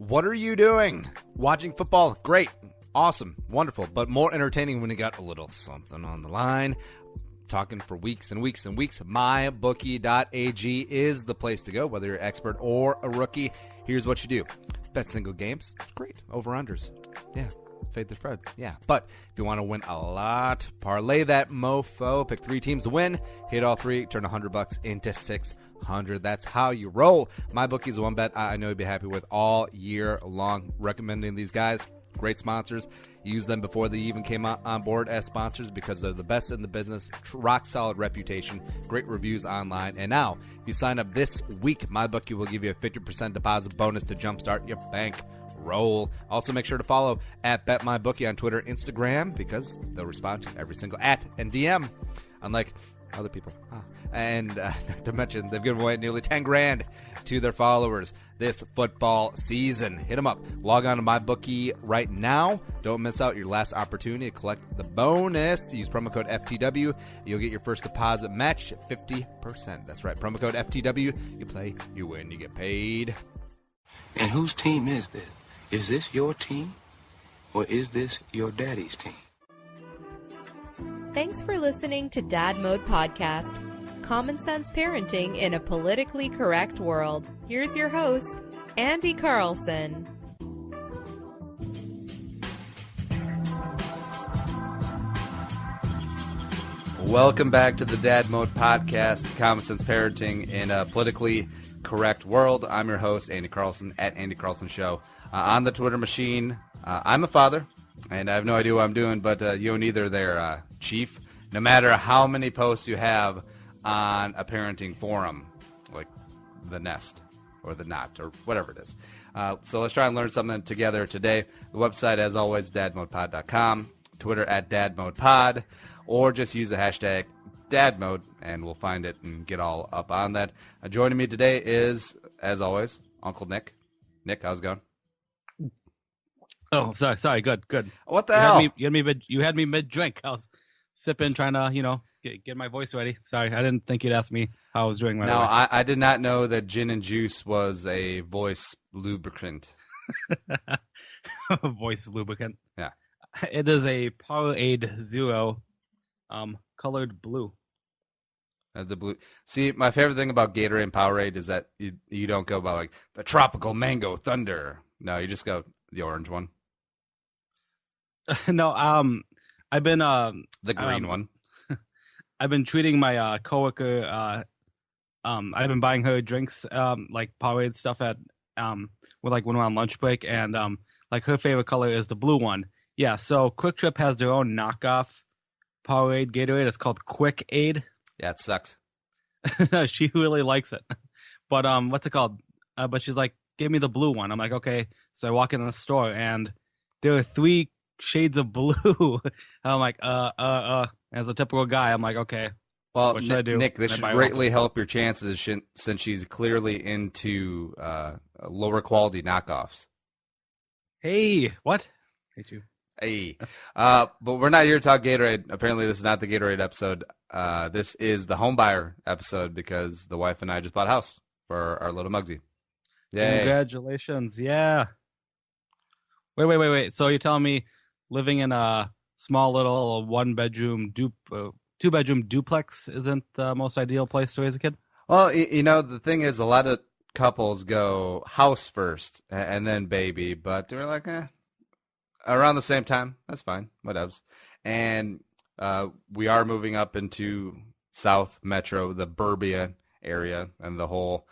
What are you doing? Watching football? Great. Awesome. Wonderful. But more entertaining when you got a little something on the line. Talking for weeks and weeks and weeks. MyBookie.ag is the place to go, whether you're an expert or a rookie. Here's what you do. Bet single games. Great. Over-unders. Yeah. Fade the spread. Yeah. But if you want to win a lot, parlay that mofo. Pick 3 teams to win. Hit all 3. Turn $100 into 600. That's how you roll. MyBookie is one bet I know you'll be happy with all year long. Recommending these guys. Great sponsors. Use them before they even came on board as sponsors because they're the best in the business. Rock solid reputation. Great reviews online. And now, if you sign up this week, MyBookie will give you a 50% deposit bonus to jumpstart your bank roll. Also, make sure to follow at BetMyBookie on Twitter, Instagram, because they'll respond to every single @ and DM, unlike other people. And to mention, they've given away nearly $10,000 to their followers this football season. Hit them up. Log on to MyBookie right now. Don't miss out your last opportunity to collect the bonus. Use promo code FTW. You'll get your first deposit matched 50%. That's right. Promo code FTW. You play, you win, you get paid. And whose team is this? Is this your team, or is this your daddy's team? Thanks for listening to Dad Mode Podcast. Common sense parenting in a politically correct world. Here's your host, Andy Carlson. Welcome back to the Dad Mode Podcast, Common Sense Parenting in a politically correct world. I'm your host, Andy Carlson, at Andy Carlson Show. On the Twitter machine, I'm a father, and I have no idea what I'm doing, but you don't either there, Chief. No matter how many posts you have on a parenting forum, like The Nest or The Knot or whatever it is. So let's try and learn something together today. The website, as always, dadmodepod.com, Twitter at dadmodepod, or just use the hashtag dadmode, and we'll find it and get all up on that. Joining me today is, as always, Uncle Nick. Nick, how's it going? Oh, sorry. Good. What the hell? You had me mid-drink. I was sipping, trying to, get my voice ready. Sorry, I didn't think you'd ask me how I was doing. No, I did not know that gin and juice was a voice lubricant. Voice lubricant. Yeah. It is a Powerade Zero, colored blue. The blue. See, my favorite thing about Gatorade and Powerade is that you don't go by like the tropical mango thunder. No, you just go the orange one. No, I've been the green one. I've been treating my coworker. I've been buying her drinks, like Powerade stuff at when we're on lunch break, and like her favorite color is the blue one. Yeah, so Quick Trip has their own knockoff Powerade Gatorade. It's called Quick Aid. Yeah, it sucks. She really likes it, but what's it called? But she's like, give me the blue one. I'm like, okay. So I walk in the store, and there are 3 shades of blue. I'm like, as a typical guy, I'm like, okay. Well, what should I do? Nick, this should greatly help your chances since she's clearly into lower quality knockoffs. Hey, what? Hate you. Hey, but we're not here to talk Gatorade. Apparently, this is not the Gatorade episode. This is the home buyer episode because the wife and I just bought a house for our little Muggsy. Yay. Congratulations. Yeah. Wait. So you're telling me living in a small little 1-bedroom, 2-bedroom duplex isn't the most ideal place to raise a kid? Well, the thing is a lot of couples go house first and then baby, but they're like, around the same time. That's fine. Whatevs. And we are moving up into South Metro, the Burbia area, and the whole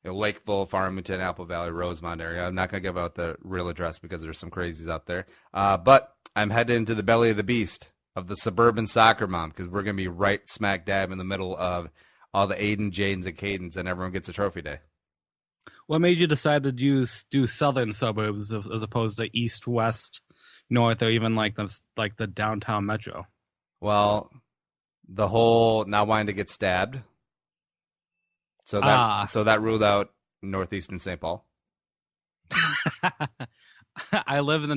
Lakeville, Farmington, Apple Valley, Rosemont area. I'm not going to give out the real address because there's some crazies out there. But I'm headed into the belly of the beast of the Suburban Soccer Mom because we're going to be right smack dab in the middle of all the Aiden, Jadens, and Cadens, and everyone gets a trophy day. What made you decide to do southern suburbs as opposed to east, west, north, or even like the downtown metro? Well, the whole not wanting to get stabbed. So that ruled out northeastern St. Paul. I live in the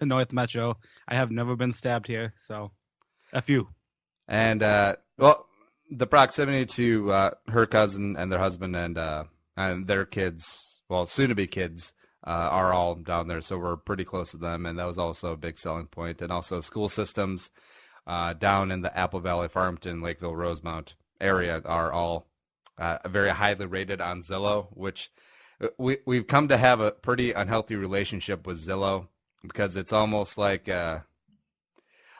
North Metro. I have never been stabbed here, so F you. And the proximity to her cousin and their husband and their kids, well, soon to be kids, are all down there, so we're pretty close to them, and that was also a big selling point. And also school systems down in the Apple Valley, Farmington, Lakeville, Rosemount area are all very highly rated on Zillow, which we've come to have a pretty unhealthy relationship with Zillow because it's almost like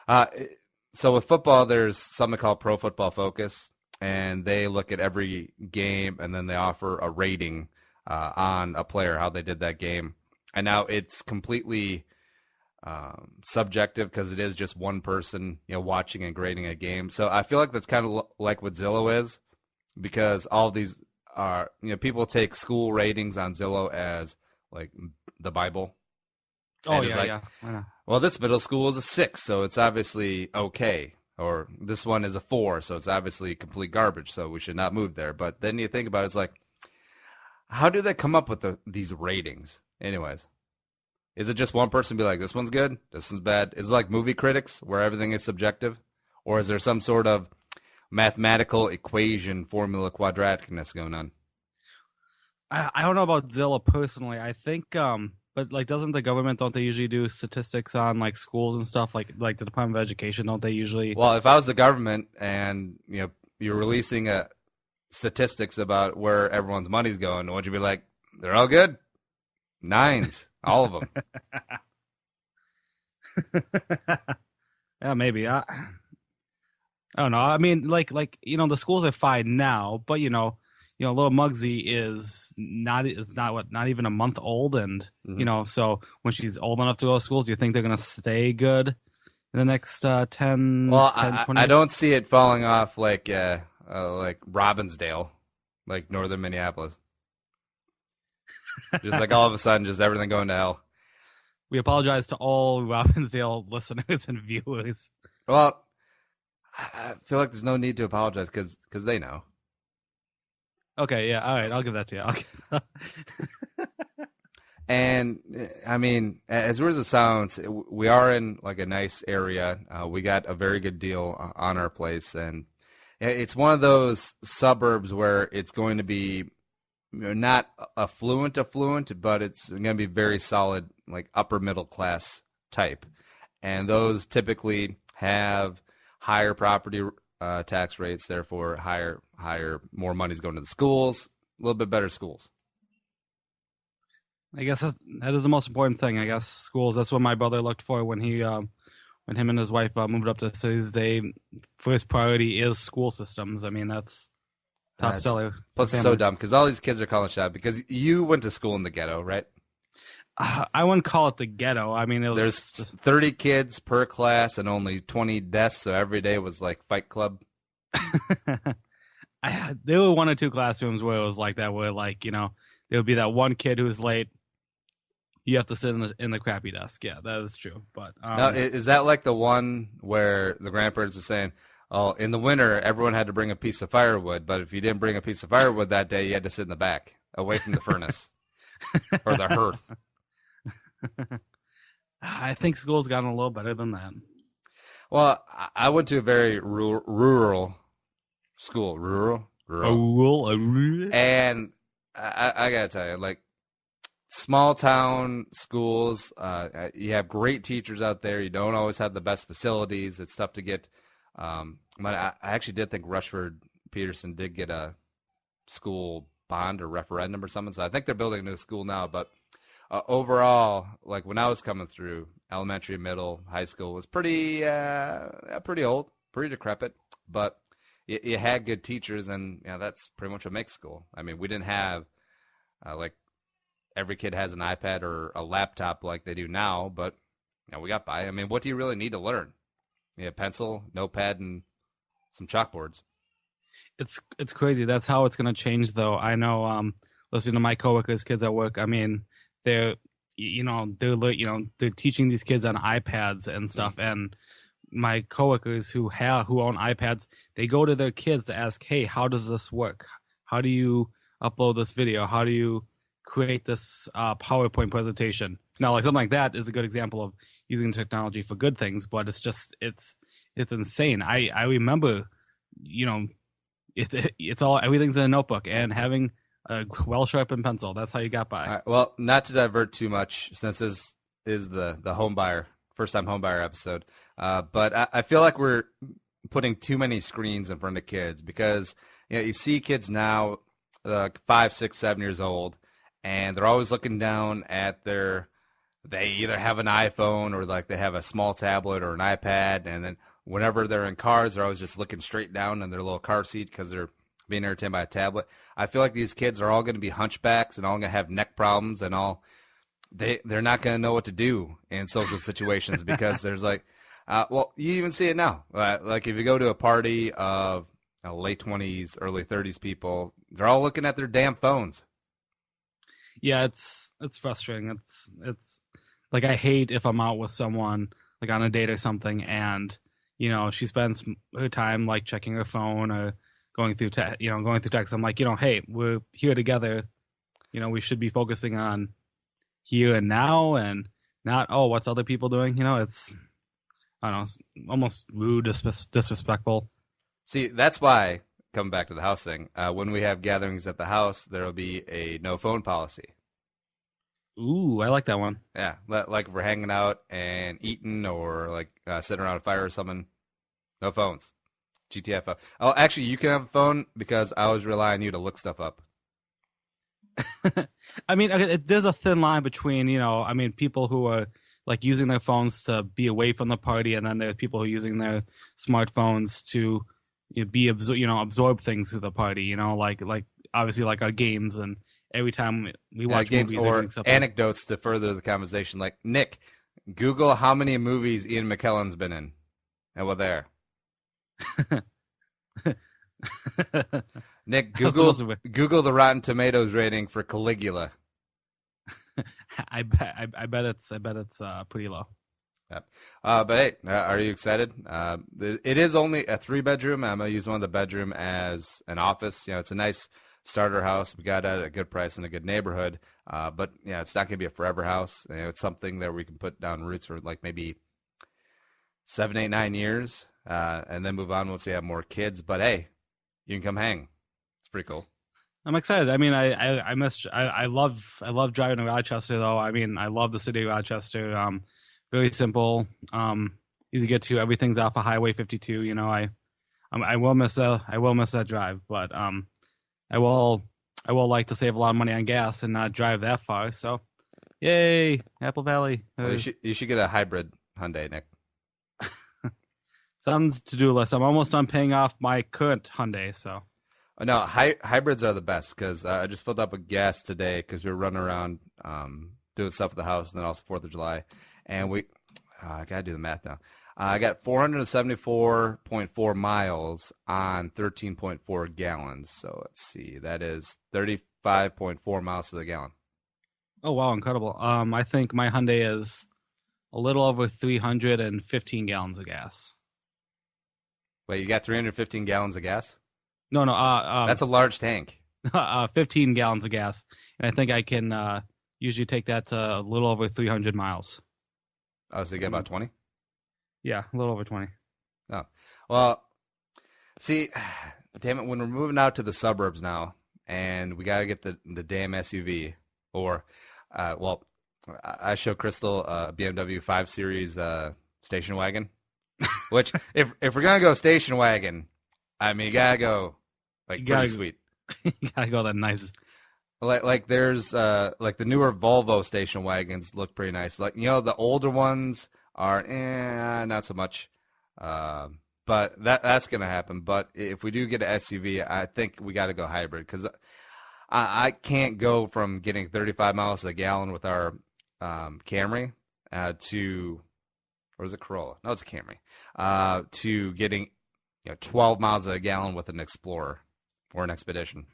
so with football, there's something called Pro Football Focus, and they look at every game and then they offer a rating on a player, how they did that game. And now it's completely subjective because it is just one person, watching and grading a game. So I feel like that's kind of like what Zillow is, because all these are, people take school ratings on Zillow as like the Bible. Oh, and yeah, yeah. Well, this middle school is a 6, so it's obviously okay. Or this one is a 4, so it's obviously complete garbage, so we should not move there. But then you think about it, it's like, how do they come up with these ratings? Anyways, is it just one person be like, this one's good, this one's bad? Is it like movie critics where everything is subjective? Or is there some sort of mathematical equation, formula, quadraticness going on? I don't know about Zillow personally. I think, but like, don't they usually do statistics on like schools and stuff? Like the Department of Education, don't they usually? Well, if I was the government and you're releasing statistics about where everyone's money's going, would you be like, they're all good? 9s, all of them. Yeah, maybe. I don't know. I mean, like the schools are fine now, but little Muggsy is not even a month old, and so when she's old enough to go to schools, do you think they're gonna stay good in the next 10? Well, 10, 20 I don't see it falling off like Robbinsdale, like northern Minneapolis. Just like all of a sudden, just everything going to hell. We apologize to all Robbinsdale listeners and viewers. Well, I feel like there's no need to apologize because they know. Okay, yeah, all right, I'll give that to you. And I mean, as weird as it sounds, we are in like a nice area. We got a very good deal on our place, and it's one of those suburbs where it's going to be not affluent, but it's going to be very solid, like upper middle class type. And those typically have higher property tax rates, therefore higher, more money's going to the schools, a little bit better schools. I guess that is the most important thing. I guess schools. That's what my brother looked for when him and his wife moved up to the cities. First priority is school systems. I mean, that's top seller. Plus, it's so dumb because all these kids are calling shot because you went to school in the ghetto, right? I wouldn't call it the ghetto. I mean, there's 30 kids per class and only 20 desks, so every day was like Fight Club. There were 1 or 2 classrooms where it was like that, where like there would be that one kid who's late. You have to sit in the crappy desk. Yeah, that is true. But now, is that like the one where the grandparents are saying, "Oh, in the winter, everyone had to bring a piece of firewood, but if you didn't bring a piece of firewood that day, you had to sit in the back, away from the furnace or the hearth." I think school's gotten a little better than that. Well, I went to a very rural school, rural, and I gotta tell you, like, small town schools, you have great teachers out there. You don't always have the best facilities. It's tough to get. But I actually did think Rushford Peterson did get a school bond or referendum or something. So I think they're building a new school now. But overall, like when I was coming through, elementary, middle, high school was pretty old, pretty decrepit. But you had good teachers, and that's pretty much what makes school. I mean, we didn't have like every kid has an iPad or a laptop like they do now, but we got by. I mean, what do you really need to learn? You have pencil, notepad, and some chalkboards. It's crazy. That's how it's going to change, though. I know, listening to my coworkers' kids at work. I mean, they're teaching these kids on iPads and stuff. And my coworkers who own iPads, they go to their kids to ask, "Hey, how does this work? How do you upload this video? How do you create this PowerPoint presentation?" Now, like something like that is a good example of using technology for good things, but it's insane. I remember, it's all, everything's in a notebook, and having a well-sharpened pencil. That's how you got by. All right, well, not to divert too much, since this is the first-time home buyer episode, but I feel like we're putting too many screens in front of kids because you see kids now, 5, 6, 7 years old, and they're always looking down at they either have an iPhone or like they have a small tablet or an iPad, and then whenever they're in cars, they're always just looking straight down in their little car seat because they're being entertained by a tablet. I feel like these kids are all going to be hunchbacks and all going to have neck problems and they're not going to know what to do in social situations because there's like, well, you even see it now. Like if you go to a party of late 20s, early 30s people, they're all looking at their damn phones. Yeah, it's frustrating. It's like I hate if I'm out with someone like on a date or something, and she spends her time like checking her phone or going through text. I'm like, hey, we're here together. We should be focusing on here and now, and not what's other people doing. It's I don't know, it's almost rude, disrespectful. See, that's why, coming back to the house thing, when we have gatherings at the house, there will be a no phone policy. Ooh, I like that one. Yeah, like if we're hanging out and eating or like sitting around a fire or something, no phones. GTFO. Oh, actually, you can have a phone because I always rely on you to look stuff up. I mean, there's a thin line between, people who are like using their phones to be away from the party, and then there's people who are using their smartphones to absorb things to the party. Like obviously like our games, and every time we watch games movies or anecdotes to further the conversation. Like Nick, Google how many movies Ian McKellen's been in, and what they are. Nick, Google the Rotten Tomatoes rating for Caligula. I bet it's pretty low. Yep. But hey, are you excited? It is only a 3-bedroom. I'm gonna use one of the bedroom as an office. It's a nice starter house. We got it at a good price in a good neighborhood. But it's not gonna be a forever house. It's something that we can put down roots for like maybe 7, 8, 9 years, and then move on once we have more kids. But hey, you can come hang. It's pretty cool. I'm excited. I mean, I love driving to Rochester though. I mean, I love the city of Rochester. Very simple, easy to get to. Everything's off of Highway 52. I will miss that drive, but I will like to save a lot of money on gas and not drive that far. So, yay, Apple Valley. Well, you should get a hybrid Hyundai, Nick. It's on the to-do list. I'm almost done paying off my current Hyundai. So. No, hybrids are the best because I just filled up with gas today because we were running around doing stuff at the house, and then also 4th of July. And I got to do the math now. I got 474.4 miles on 13.4 gallons. So let's see. That is 35.4 miles to the gallon. Oh, wow. Incredible. I think my Hyundai is a little over 315 gallons of gas. Wait, you got 315 gallons of gas? No. That's a large tank. 15 gallons of gas. And I think I can usually take that to a little over 300 miles. Oh, so you get about 20? Yeah, a little over 20. Oh, well, see, damn it, when we're moving out to the suburbs now, and we got to get the damn SUV, or, I show Crystal a BMW 5 Series station wagon, which, if we're going to go station wagon, I mean, you got to go, pretty sweet. You got to go that nice. Like there's like the newer Volvo station wagons look pretty nice. Like the older ones are not so much. But that's gonna happen. But if we do get an SUV, I think we got to go hybrid because I can't go from getting 35 miles a gallon with our Camry to, or is it Corolla? No, it's a Camry. To getting 12 miles a gallon with an Explorer or an Expedition.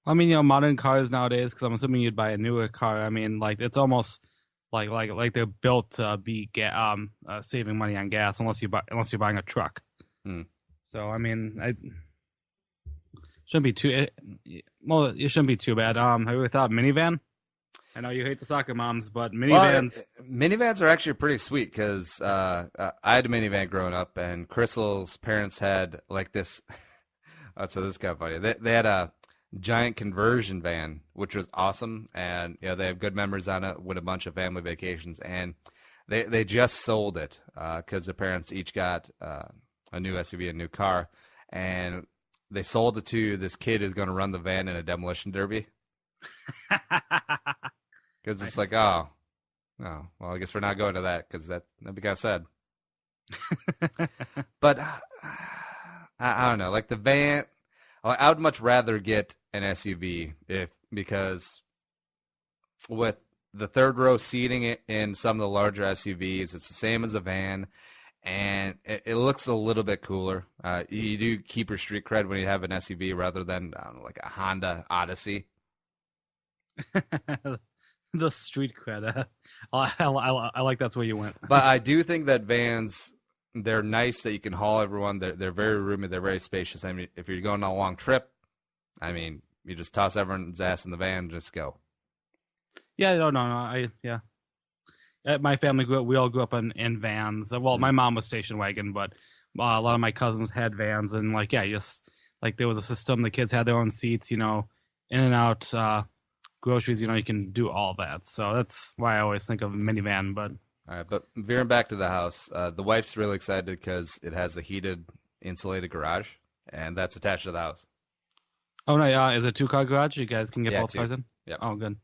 I mean, modern cars nowadays, because I'm assuming you'd buy a newer car. I mean, like it's almost like they're built to be saving money on gas, unless you're buying a truck. So I mean, it shouldn't be too. It shouldn't be too bad. Have you ever thought minivan? I know you hate the soccer moms, but minivans. Well, minivans are actually pretty sweet because I had a minivan growing up, and Crystal's parents had like this. So this is kind of funny. They had giant conversion van, which was awesome. And they have good memories on it with a bunch of family vacations. And they just sold it because the parents each got a new SUV, a new car, and they sold it to this kid who's going to run the van in a demolition derby. Because it's like, oh, well, I guess we're not going to that because that'd be kind of sad. But I don't know, like the van, I would much rather get an SUV because with the third row seating in some of the larger SUVs, it's the same as a van, and it looks a little bit cooler. You do keep your street cred when you have an SUV rather than like a Honda Odyssey. The street cred. I like that's where you went. But I do think that vans, they're nice that you can haul everyone. They're very roomy. They're very spacious. I mean, if you're going on a long trip, I mean, you just toss everyone's ass in the van and just go. Yeah, no. My family we all grew up in vans. Well, my mom was station wagon, but a lot of my cousins had vans, and just like there was a system. The kids had their own seats, in and out groceries. You can do all that. So that's why I always think of a minivan. But all right, but veering back to the house, the wife's really excited because it has a heated, insulated garage, and that's attached to the house. Oh no, is it a 2-car garage? You guys can get both cars in. Yeah. Oh, good.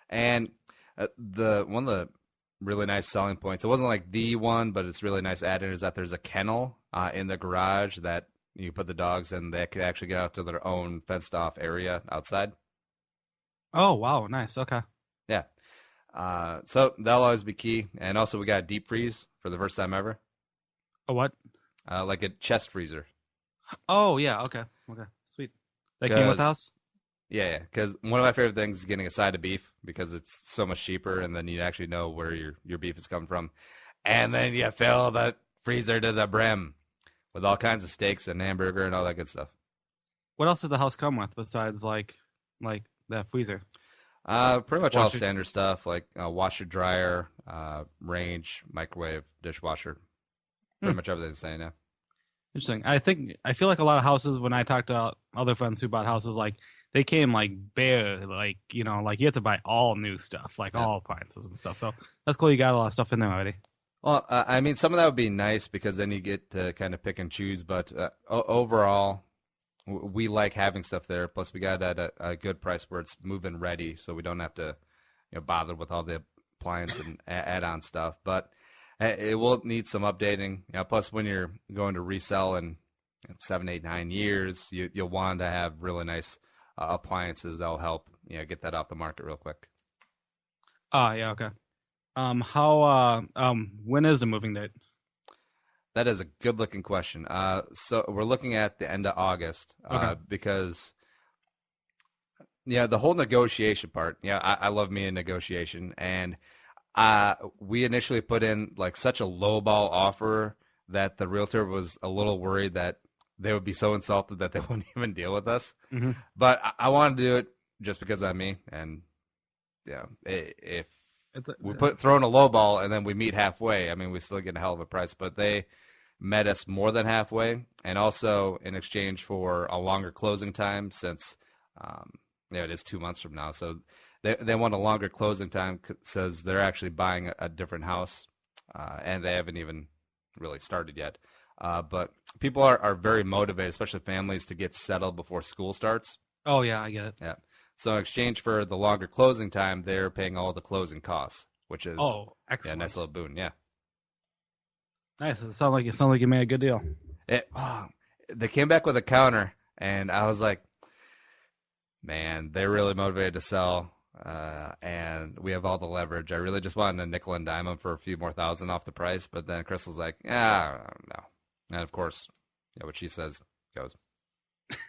And one of the really nice selling points, it wasn't like the one, but it's really nice added, is that there's a kennel in the garage that you put the dogs in. They can actually get out to their own fenced off area outside. Oh, wow. Nice. Okay. Yeah. So that'll always be key. And also we got a deep freeze for the first time ever. A what? Like a chest freezer. Oh, yeah. Okay. Sweet. That came with the house? Yeah. Because one of my favorite things is getting a side of beef because it's so much cheaper, and then you actually know where your beef is coming from. And then you fill the freezer to the brim with all kinds of steaks and hamburger and all that good stuff. What else did the house come with besides like that freezer? Pretty much all standard stuff like washer, dryer, range, microwave, dishwasher. Pretty much everything's the same now. Interesting. I feel like a lot of houses, when I talk to other friends who bought houses, like they came like bare, like you had to buy all new stuff, like all appliances and stuff. So that's cool. You got a lot of stuff in there already. Well, I mean, some of that would be nice because then you get to kind of pick and choose. But overall, we like having stuff there. Plus, we got it at a good price where it's move-in ready, so we don't have to bother with all the appliance and add-on stuff. But it will need some updating. Plus, when you're going to resell in 7, 8, 9 years, you'll want to have really nice appliances that'll help get that off the market real quick. Yeah, okay. When is the moving date? That is a good-looking question. So we're looking at the end of August because, the whole negotiation part. I love me a negotiation, and we initially put in like such a lowball offer that the realtor was a little worried that they would be so insulted that they wouldn't even deal with us. Mm-hmm. But I wanted to do it just because I'm me, and if we throw in a lowball and then we meet halfway, I mean, we still get a hell of a price. But they met us more than halfway, and also in exchange for a longer closing time since it is 2 months from now. So they want a longer closing time says they're actually buying a different house, and they haven't even really started yet. But people are very motivated, especially families, to get settled before school starts. Oh, yeah, I get it. Yeah. So in exchange for the longer closing time, they're paying all the closing costs, which is excellent. A nice little boon. Yeah. Nice. It sounds like you made a good deal. They came back with a counter, and I was like, man, they're really motivated to sell, and we have all the leverage. I really just wanted a nickel and dime them for a few more thousand off the price, but then Chris was like, no. And, of course, what she says goes.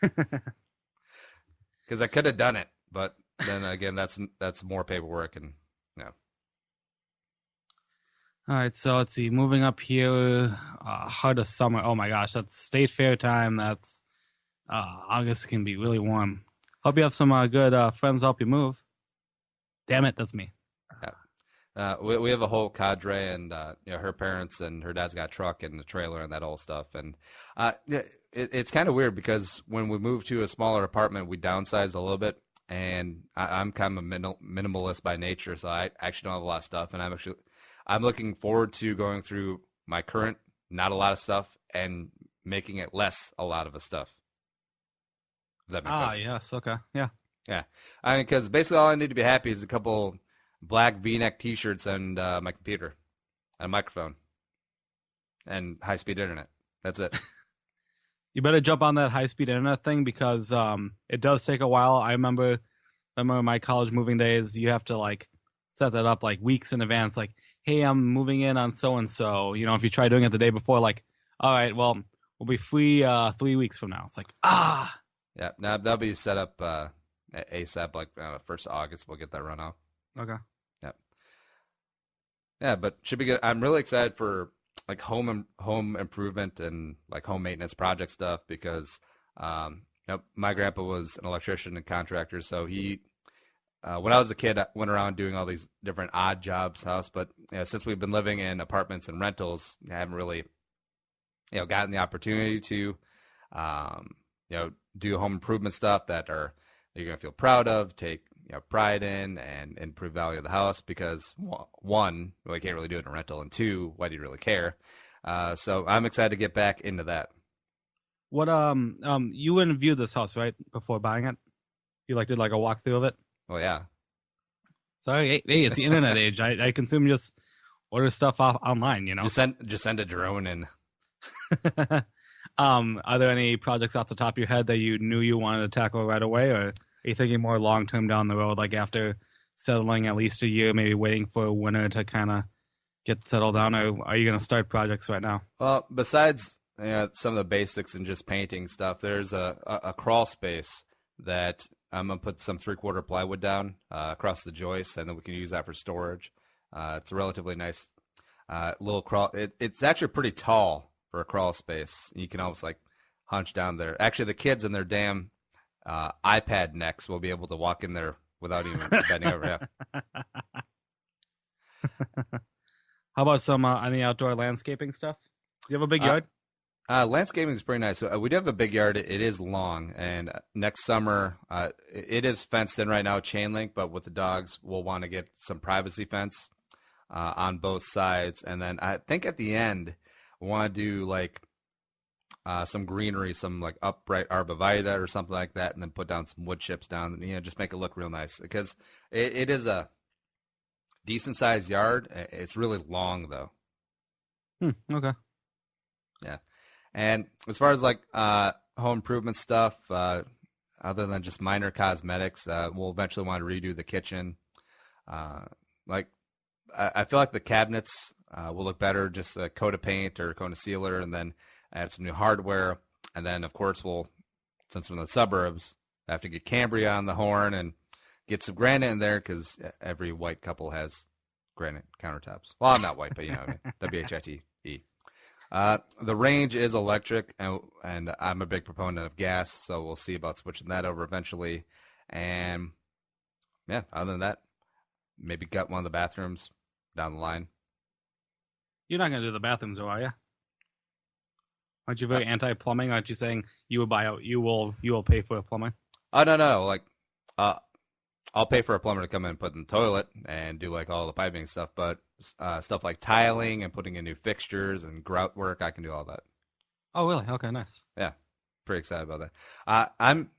Because I could have done it, but then again, that's more paperwork, and All right, so let's see. Moving up here, heart of summer. Oh my gosh, that's state fair time. That's August can be really warm. Hope you have some good friends help you move. Damn it, that's me. Yeah. We have a whole cadre, and her parents and her dad's got a truck and a trailer and that old stuff. And it's kind of weird because when we moved to a smaller apartment, we downsized a little bit. And I'm kind of a minimalist by nature, so I actually don't have a lot of stuff. And I'm looking forward to going through my current not a lot of stuff and making it less a lot of a stuff. If that makes sense. Ah, yes, okay, yeah. Yeah, I mean, because basically all I need to be happy is a couple black V-neck T-shirts and my computer, and a microphone, and high-speed internet. That's it. You better jump on that high-speed internet thing because it does take a while. I remember my college moving days. You have to like set that up like weeks in advance. Like, hey, I'm moving in on so and so. You know, if you try doing it the day before, like, all right, well, we'll be free 3 weeks from now. It's like, Yeah, now that'll be set up ASAP. Like 1st of August, we'll get that run off. Okay. Yeah, but should be good. I'm really excited for like home improvement and like home maintenance project stuff because my grandpa was an electrician and contractor, so he when I was a kid I went around doing all these different odd jobs house, but since we've been living in apartments and rentals, I haven't really gotten the opportunity to do home improvement stuff that you're gonna feel proud of, take pride in, and improve value of the house because one, we can't really do it in a rental, and two, why do you really care? So I'm excited to get back into that. What you went and viewed this house right before buying it? You did a walkthrough of it? Oh yeah. Sorry, hey, it's the internet age. I consume just order stuff off online. Just send a drone in. Are there any projects off the top of your head that you knew you wanted to tackle right away, or are you thinking more long term down the road, like after settling at least a year, maybe waiting for winter to kind of get settled down, or are you going to start projects right now? Well, besides some of the basics and just painting stuff, there's a crawl space that I'm going to put some 3/4 plywood down across the joists, and then we can use that for storage. It's a relatively nice little crawl. It's actually pretty tall for a crawl space. You can almost hunch down there. Actually, the kids in their damn iPad necks will be able to walk in there without even bending over. Yeah. How about some any outdoor landscaping stuff? Do you have a big yard? Landscaping is pretty nice. We do have a big yard. It is long, and next summer it is fenced in right now, chain link. But with the dogs, we'll want to get some privacy fence on both sides, and then I think at the end we want to do some greenery, some upright arborvitae or something like that, and then put down some wood chips down. Just make it look real nice because it is a decent sized yard. It's really long though. Okay. Yeah. And as far as home improvement stuff, other than just minor cosmetics, we'll eventually want to redo the kitchen. I feel like the cabinets will look better, just a coat of paint or a coat of sealer, and then add some new hardware. And then, of course, since we're in the suburbs, have to get Cambria on the horn and get some granite in there because every white couple has granite countertops. Well, I'm not white, but WHITE. The range is electric, and I'm a big proponent of gas, so we'll see about switching that over eventually. And, yeah, other than that, maybe gut one of the bathrooms down the line. You're not going to do the bathrooms, though, are you? Aren't you very anti-plumbing? Aren't you saying you will pay for a plumber? Oh, no. I'll pay for a plumber to come in and put in the toilet and do all the piping stuff, but stuff like tiling and putting in new fixtures and grout work, I can do all that. Oh, really? Okay, nice. Yeah, pretty excited about that. I'm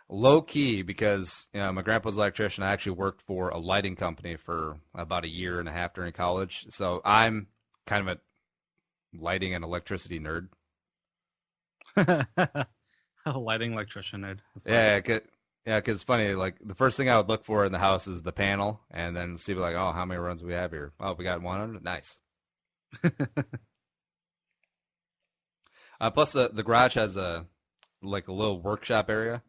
low key because my grandpa's an electrician. I actually worked for a lighting company for about 1.5 years during college, so I'm kind of a lighting and electricity nerd. A lighting electrician nerd. Yeah, because it's funny. The first thing I would look for in the house is the panel, and then see oh, how many runs do we have here? Oh, we got 100. Nice. Plus, the garage has a little workshop area,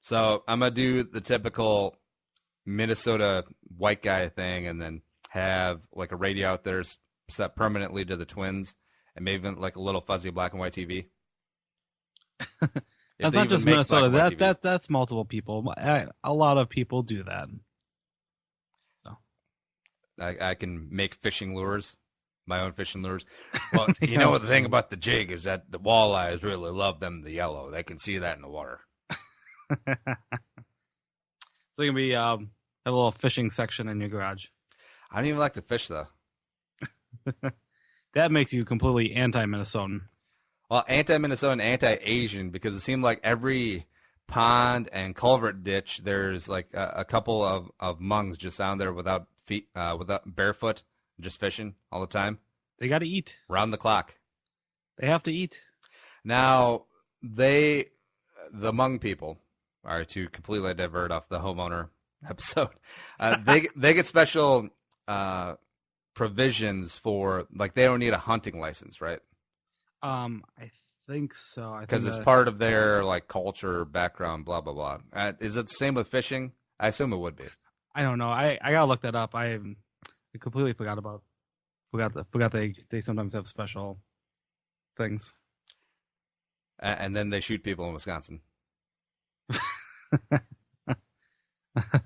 so I'm gonna do the typical Minnesota white guy thing, and then have a radio out there set permanently to the twins, and maybe even a little fuzzy black and white TV. That's not just Minnesota. That's multiple people. A lot of people do that. So, I can make fishing lures, my own fishing lures. Well, you know what the thing about the jig is that the walleyes really love the yellow. They can see that in the water. So you're gonna be have a little fishing section in your garage. I don't even like to fish though. That makes you completely anti-Minnesotan. Well, anti-Minnesotan, anti-Asian, because it seemed like every pond and culvert ditch, there's like a couple of Hmongs just down there without feet, without barefoot, just fishing all the time. They got to eat. Round the clock. They have to eat. Now, the Hmong people, are to completely divert off the homeowner episode, they get special provisions for, like, they don't need a hunting license, right? I think so. Because it's part of their, like, culture, background, blah, blah, blah. Is it the same with fishing? I assume it would be. I don't know. I gotta look that up. I completely forgot they sometimes have special things. And then they shoot people in Wisconsin.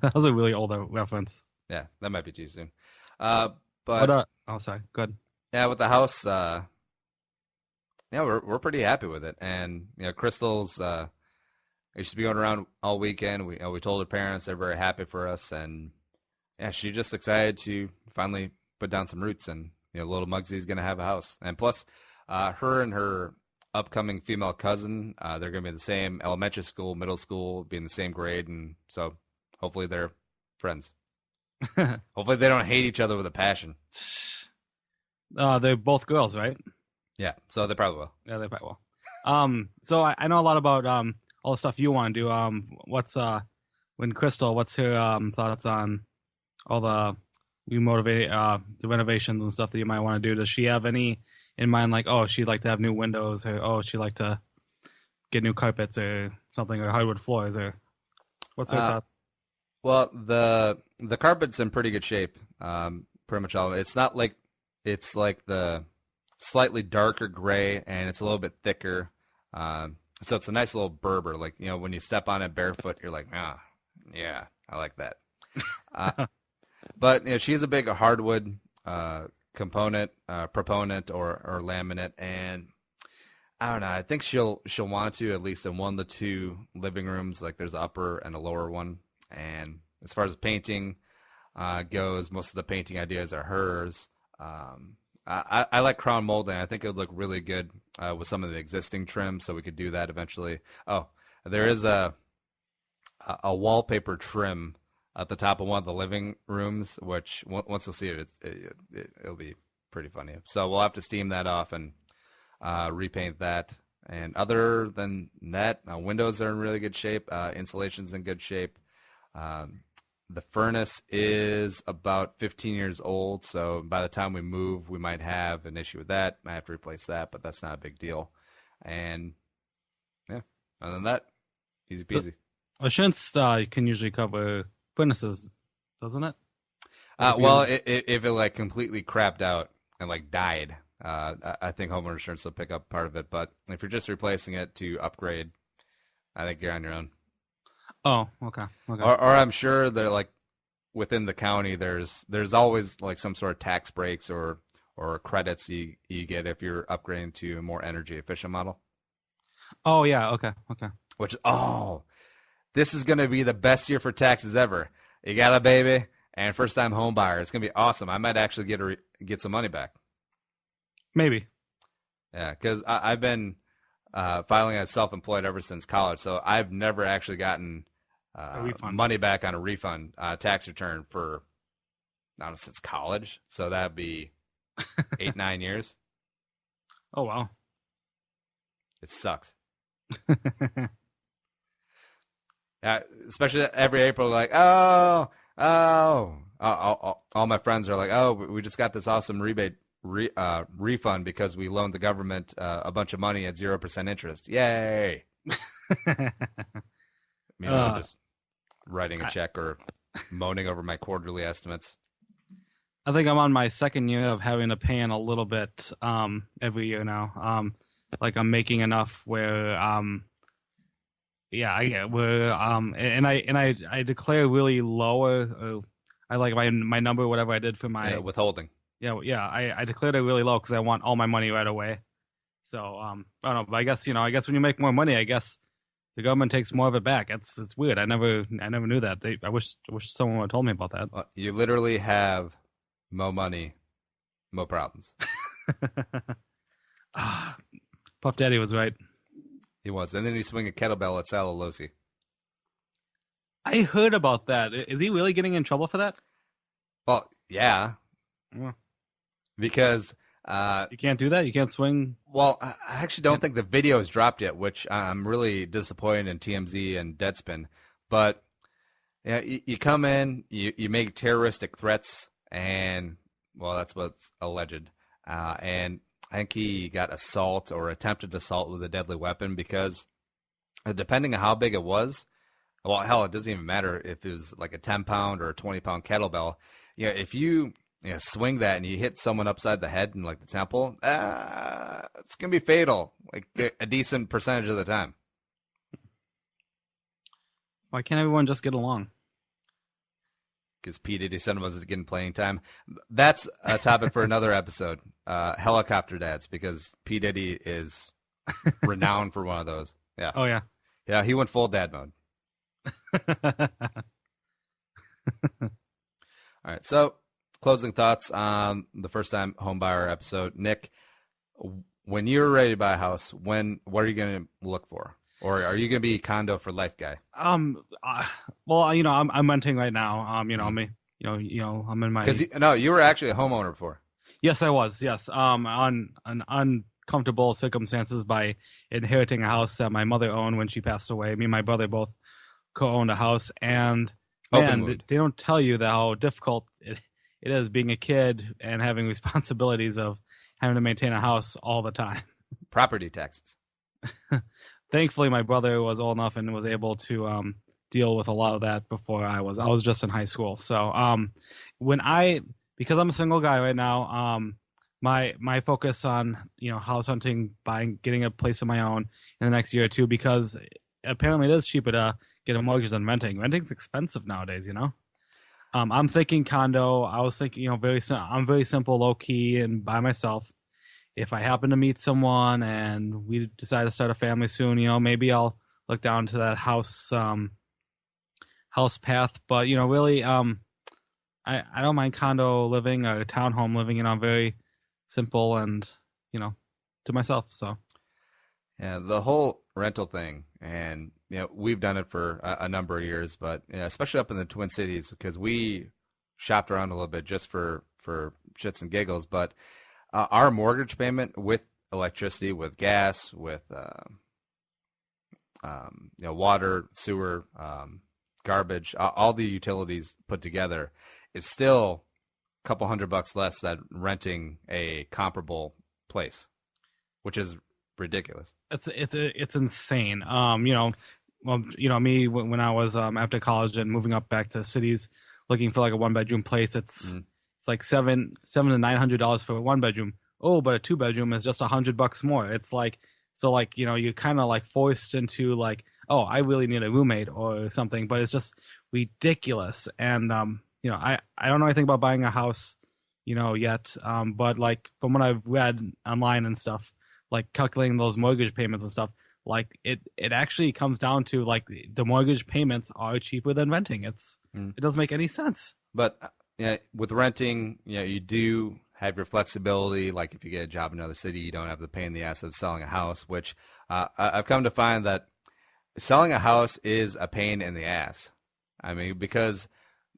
That was a really old reference. Yeah, that might be too soon. Sorry. Good. Yeah, with the house, yeah, we're pretty happy with it. And Crystal's used to be going around all weekend. We told her parents, they're very happy for us, and yeah, she's just excited to finally put down some roots. And little Muggsy's gonna have a house. And plus, her and her upcoming female cousin, they're gonna be in the same elementary school, middle school, be in the same grade, and so hopefully they're friends. Hopefully they don't hate each other with a passion. They're both girls, right? Yeah, so they probably will. Yeah, they probably will. So I know a lot about all the stuff you want to do. What's her thoughts on all the the renovations and stuff that you might want to do? Does she have any in mind, like, oh, she'd like to have new windows, or oh, she'd like to get new carpets or something, or hardwood floors, or what's her thoughts? Well, the carpet's in pretty good shape. Pretty much all of it. It's not like, it's like the slightly darker gray, and it's a little bit thicker. So it's a nice little Berber. Like, when you step on it barefoot, you're like, yeah, I like that. But she's a big hardwood proponent or laminate, and I don't know. I think she'll want to, at least in one of the two living rooms. Like, there's an upper and a lower one. And as far as painting goes, most of the painting ideas are hers. I like crown molding. I think it would look really good with some of the existing trim, so we could do that eventually. Oh, there is a wallpaper trim at the top of one of the living rooms, which once you'll see it, it'll be pretty funny. So we'll have to steam that off and repaint that. And other than that, windows are in really good shape. Insulation's in good shape. The furnace is about 15 years old, so by the time we move, we might have an issue with that. I have to replace that, but that's not a big deal. And yeah, other than that, easy peasy. Insurance can usually cover furnaces, doesn't it? Well, if it like completely crapped out and like died, I think homeowner insurance will pick up part of it. But if you're just replacing it to upgrade, I think you're on your own. Oh, okay. Or I'm sure that, like, within the county, there's always like some sort of tax breaks or credits you get if you're upgrading to a more energy efficient model. Oh yeah, okay. Which this is gonna be the best year for taxes ever. You got a baby and first time home buyer. It's gonna be awesome. I might actually get some money back. Maybe. Yeah, because I've been filing as self-employed ever since college, so I've never actually gotten money back on a refund tax return for since college. So that'd be 8-9 years. Oh wow, it sucks. Yeah, especially every April, like all my friends are like, oh, we just got this awesome rebate refund because we loaned the government a bunch of money at 0% interest. Yay! I'm just writing a check or moaning over my quarterly estimates. I think I'm on my second year of having to pay in a little bit every year now. Like I'm making enough where and I declare really lower. I like my number, whatever I did for my withholding. Yeah. I declared it really low because I want all my money right away. So I don't know, but I guess when you make more money, I guess the government takes more of it back. It's weird. I never knew that. I wish someone would have told me about that. Well, you literally have more money, more problems. Puff Daddy was right. He was, and then you swing a kettlebell at Sal Alosi. I heard about that. Is he really getting in trouble for that? Well, yeah, because you can't do that. You can't swing. Well, I actually don't think the video has dropped yet, which I'm really disappointed in TMZ and Deadspin. But yeah, you come in, you make terroristic threats, and well, that's what's alleged. And I think he got assault or attempted assault with a deadly weapon because depending on how big it was, well, hell, it doesn't even matter if it was like a 10-pound or a 20-pound kettlebell. If you swing that and you hit someone upside the head in like the temple, it's going to be fatal, like a decent percentage of the time. Why can't everyone just get along? Because P. Diddy son was getting playing time. That's a topic for another episode. Helicopter dads, because P. Diddy is renowned for one of those. Yeah. Oh, yeah. Yeah, he went full dad mode. All right, so closing thoughts on the first-time homebuyer episode. Nick, when you're ready to buy a house, what are you going to look for? Or are you going to be condo for life guy? Well, I'm renting right now. I'm in my. Because you were actually a homeowner before. Yes, I was. Yes, on uncomfortable circumstances by inheriting a house that my mother owned when she passed away. Me and my brother both co-owned a house, and man, they don't tell you how difficult it is being a kid and having responsibilities of having to maintain a house all the time. Property taxes. Thankfully, my brother was old enough and was able to deal with a lot of that before I was. I was just in high school. So because I'm a single guy right now, my focus on house hunting, getting a place of my own in the next year or two, because apparently it is cheaper to get a mortgage than renting. Renting's expensive nowadays, I'm thinking condo. I was thinking, I'm very simple, low key, and by myself. If I happen to meet someone and we decide to start a family soon, maybe I'll look down to that house path. But really, I don't mind condo living or townhome living. I'm very simple and to myself. So yeah, the whole rental thing, and we've done it for a number of years, but especially up in the Twin Cities, because we shopped around a little bit just for shits and giggles, but. Our mortgage payment with electricity, with gas, with water, sewer, garbage, all the utilities put together is still a couple $100 less than renting a comparable place, which is ridiculous. It's insane. Me when I was after college and moving up back to cities, looking for like a 1-bedroom place, it's like $700 to $900 for a 1-bedroom. Oh, but a 2-bedroom is just $100 more. It's like, so like, you're kind of like forced into like, oh, I really need a roommate or something, but it's just ridiculous. And, I don't know anything about buying a house, yet. But like from what I've read online and stuff, like calculating those mortgage payments and stuff, like it actually comes down to like the mortgage payments are cheaper than renting. It doesn't make any sense. But with renting, you do have your flexibility. Like if you get a job in another city, you don't have the pain in the ass of selling a house, which I've come to find that selling a house is a pain in the ass. I mean, because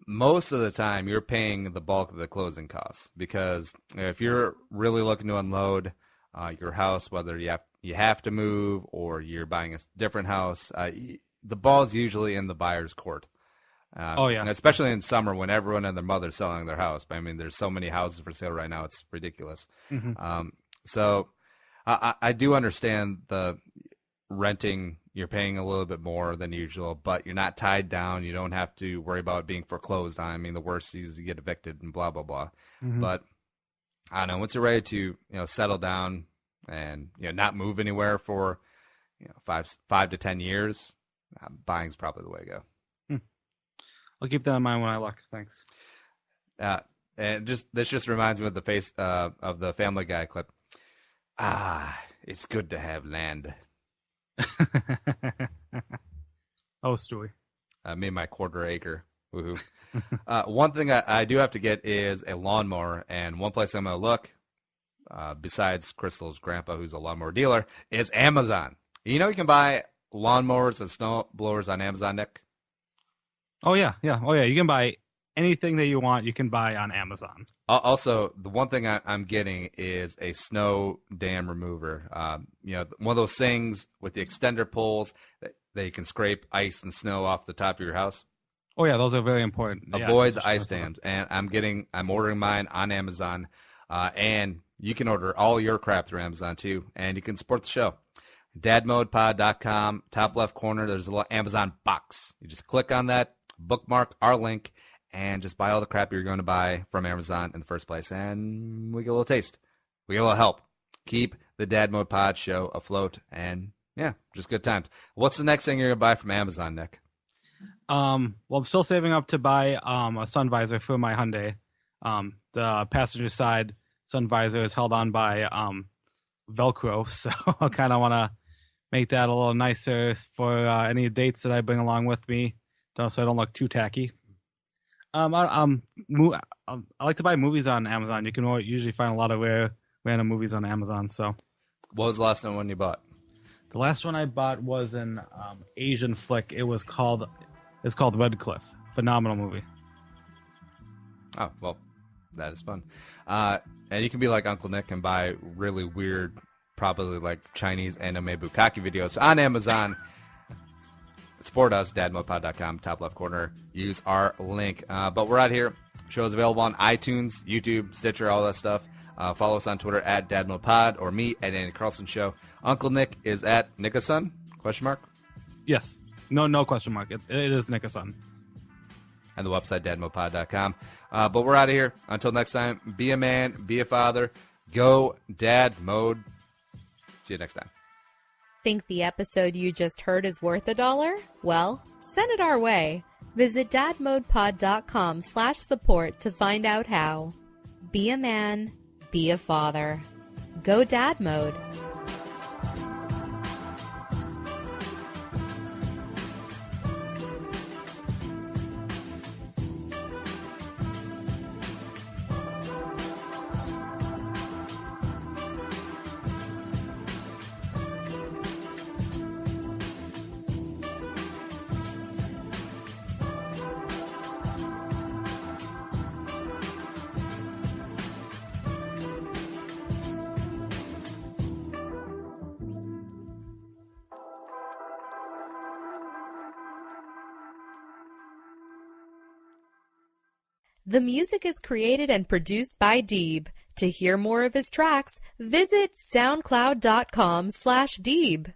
most of the time you're paying the bulk of the closing costs. Because if you're really looking to unload your house, whether you have to move or you're buying a different house, the ball's usually in the buyer's court. Especially in summer when everyone and their mother's selling their house. I mean, there's so many houses for sale right now; it's ridiculous. Mm-hmm. So I do understand the renting. You're paying a little bit more than usual, but you're not tied down. You don't have to worry about being foreclosed on. I mean, the worst is you get evicted and blah blah blah. Mm-hmm. But I don't know, once you're ready to settle down and not move anywhere for 5 to 10 years, buying's probably the way to go. I'll keep that in mind when I look. Thanks. And this just reminds me of the face of the Family Guy clip. It's good to have land. Oh, Stewie. Me and my quarter acre. Woohoo. One thing I do have to get is a lawnmower, and one place I'm going to look, besides Crystal's grandpa, who's a lawnmower dealer, is Amazon. You know you can buy lawnmowers and snow blowers on Amazon, Nick? Oh, yeah. Oh, yeah. You can buy anything that you want. You can buy on Amazon. Also, the one thing I'm getting is a snow dam remover. One of those things with the extender poles that you can scrape ice and snow off the top of your house. Oh, yeah. Those are very important. Avoid the ice dams. And I'm ordering mine on Amazon. And you can order all your crap through Amazon, too. And you can support the show. dadmodepod.com, top left corner, there's a little Amazon box. You just click on that, bookmark our link, and just buy all the crap you're going to buy from Amazon in the first place. And we get a little taste. We get a little help. Keep the Dad Mode Pod show afloat. And, yeah, just good times. What's the next thing you're going to buy from Amazon, Nick? Well, I'm still saving up to buy a sun visor for my Hyundai. The passenger side sun visor is held on by Velcro, so I kind of want to make that a little nicer for any dates that I bring along with me, so I don't look too tacky. I like to buy movies on Amazon. You can usually find a lot of random movies on Amazon. So, what was the last one you bought? The last one I bought was an Asian flick. It's called Red Cliff. Phenomenal movie. Oh, well, that is fun. And you can be like Uncle Nick and buy really weird, probably like Chinese anime bukkake videos on Amazon. Support us, dadmodepod.com, top left corner. Use our link. But we're out here. Show is available on iTunes, YouTube, Stitcher, all that stuff. Follow us on Twitter at dadmodepod or me at Andy Carlson Show. Uncle Nick is at Nickason? ? Yes. No question mark. It is Nickason. And the website, dadmodepod.com. But we're out of here. Until next time, be a man, be a father. Go Dad Mode. See you next time. Think the episode you just heard is worth $1? Well, send it our way. Visit dadmodepod.com/support to find out how. Be a man, be a father. Go Dad Mode. The music is created and produced by Deeb. To hear more of his tracks, visit soundcloud.com/Deeb.